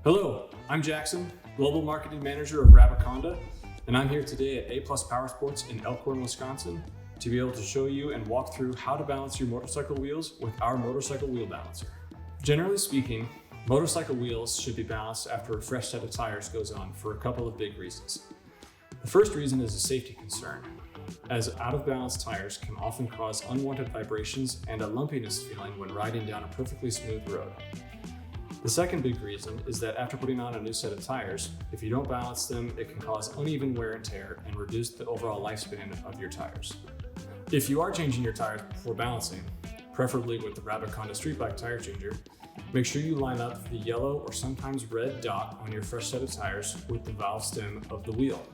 Hello, I'm Jackson, Global Marketing Manager of Rabaconda, and I'm here today at A+ Power Sports in Elkhorn, Wisconsin, to be able to show you and walk through how to balance your motorcycle wheels with our motorcycle wheel balancer. Generally speaking, motorcycle wheels should be balanced after a fresh set of tires goes on for a couple of big reasons. The first reason is a safety concern, as out-of-balance tires can often cause unwanted vibrations and a lumpiness feeling when riding down a perfectly smooth road. The second big reason is that after putting on a new set of tires, if you don't balance them, it can cause uneven wear and tear and reduce the overall lifespan of your tires. If you are changing your tires before balancing, preferably with the Rabaconda Street Black tire changer, make sure you line up the yellow or sometimes red dot on your fresh set of tires with the valve stem of the wheel.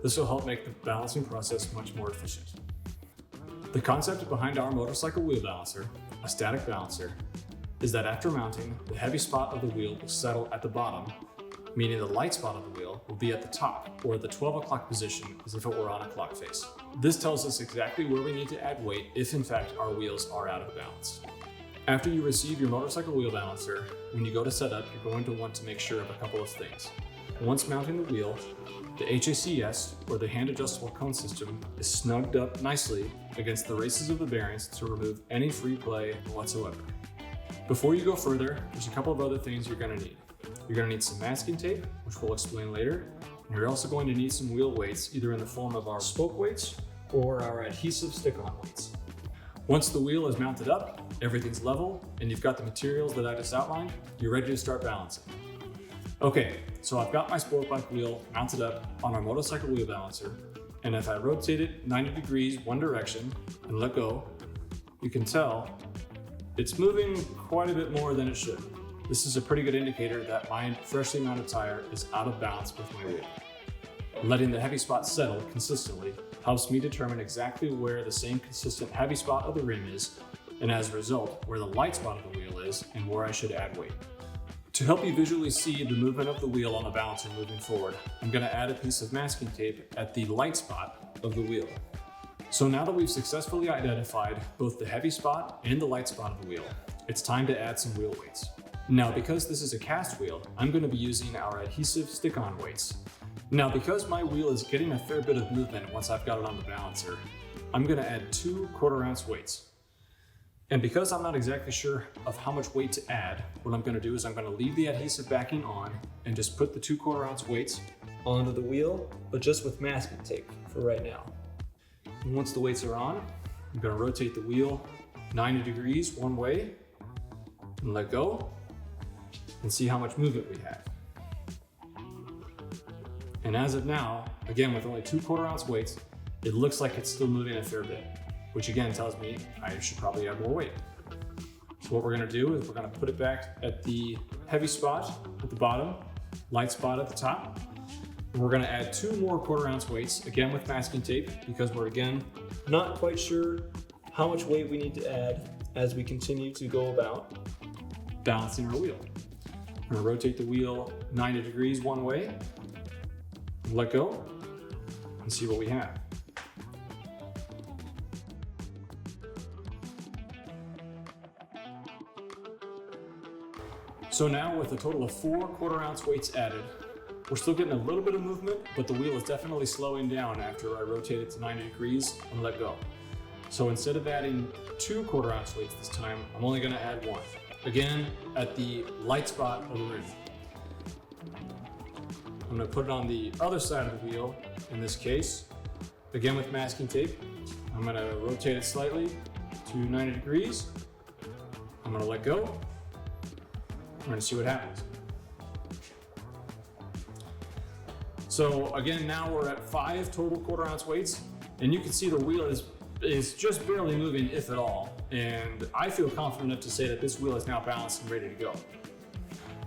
This will help make the balancing process much more efficient. The concept behind our motorcycle wheel balancer, a static balancer, is that after mounting, the heavy spot of the wheel will settle at the bottom, meaning the light spot of the wheel will be at the top, or the 12 o'clock position, as if it were on a clock face. This tells us exactly where we need to add weight if in fact our wheels are out of balance. After you receive your motorcycle wheel balancer, when you go to set up, you're going to want to make sure of a couple of things. Once mounting the wheel, the HACS, or the hand adjustable cone system, is snugged up nicely against the races of the bearings to remove any free play whatsoever. Before you go further, there's a couple of other things you're going to need. You're going to need some masking tape, which we'll explain later, and you're also going to need some wheel weights, either in the form of our spoke weights or our adhesive stick-on weights. Once the wheel is mounted up, everything's level, and you've got the materials that I just outlined, you're ready to start balancing. Okay, so I've got my sport bike wheel mounted up on our motorcycle wheel balancer, and if I rotate it 90 degrees one direction and let go, you can tell it's moving quite a bit more than it should. This is a pretty good indicator that my freshly mounted tire is out of balance with my wheel. Letting the heavy spot settle consistently helps me determine exactly where the same consistent heavy spot of the rim is, and as a result, where the light spot of the wheel is and where I should add weight. To help you visually see the movement of the wheel on the balancer moving forward, I'm going to add a piece of masking tape at the light spot of the wheel. So now that we've successfully identified both the heavy spot and the light spot of the wheel, it's time to add some wheel weights. Now, because this is a cast wheel, I'm going to be using our adhesive stick-on weights. Now, because my wheel is getting a fair bit of movement once I've got it on the balancer, I'm going to add 2 quarter-ounce weights. And because I'm not exactly sure of how much weight to add, what I'm going to do is I'm going to leave the adhesive backing on and just put the 2 quarter-ounce weights onto the wheel, but just with masking tape for right now. And once the weights are on, I'm going to rotate the wheel 90 degrees one way and let go and see how much movement we have. And as of now, again with only 2 quarter-ounce weights, it looks like it's still moving a fair bit, which again tells me I should probably add more weight. So what we're going to do is we're going to put it back at the heavy spot at the bottom, light spot at the top. We're going to add 2 more quarter-ounce weights, again with masking tape, because we're again not quite sure how much weight we need to add as we continue to go about balancing our wheel. We're going to rotate the wheel 90 degrees one way, let go, and see what we have. So now with a total of 4 quarter-ounce weights added, we're still getting a little bit of movement, but the wheel is definitely slowing down after I rotate it to 90 degrees and let go. So instead of adding 2 quarter-ounce weights this time, I'm only going to add 1. Again, at the light spot of the rim. I'm going to put it on the other side of the wheel, in this case, again with masking tape. I'm going to rotate it slightly to 90 degrees. I'm going to let go. We're going to see what happens. So again, now we're at 5 total quarter-ounce weights, and you can see the wheel is just barely moving, if at all. And I feel confident enough to say that this wheel is now balanced and ready to go.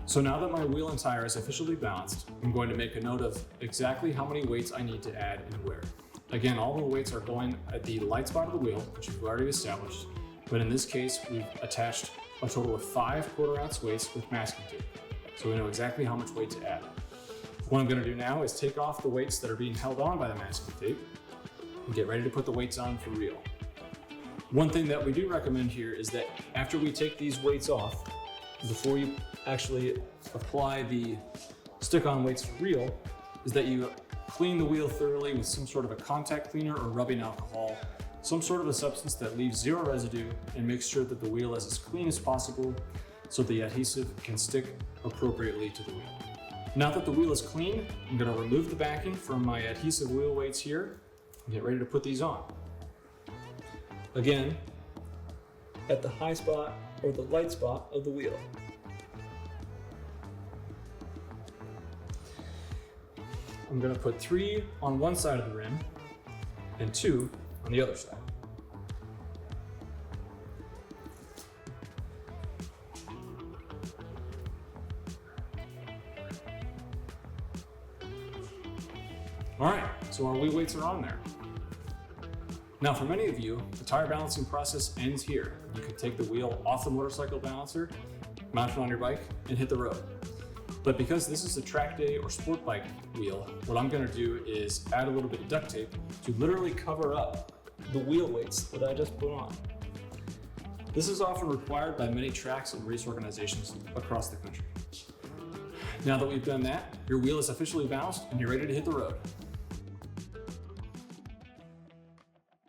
So now that my wheel and tire is officially balanced, I'm going to make a note of exactly how many weights I need to add and where. Again, all the weights are going at the light spot of the wheel, which we've already established. But in this case, we've attached a total of 5 quarter-ounce weights with masking tape. So we know exactly how much weight to add. What I'm going to do now is take off the weights that are being held on by the masking tape and get ready to put the weights on for real. One thing that we do recommend here is that after we take these weights off, before you actually apply the stick-on weights for real is that you clean the wheel thoroughly with some sort of a contact cleaner or rubbing alcohol, some sort of a substance that leaves zero residue and makes sure that the wheel is as clean as possible so the adhesive can stick appropriately to the wheel. Now that the wheel is clean, I'm going to remove the backing from my adhesive wheel weights here and get ready to put these on. Again, at the high spot or the light spot of the wheel. I'm going to put 3 on one side of the rim and 2 on the other side. All right, so our wheel weights are on there. Now for many of you, the tire balancing process ends here. You can take the wheel off the motorcycle balancer, mount it on your bike, and hit the road. But because this is a track day or sport bike wheel, what I'm gonna do is add a little bit of duct tape to literally cover up the wheel weights that I just put on. This is often required by many tracks and race organizations across the country. Now that we've done that, your wheel is officially balanced and you're ready to hit the road.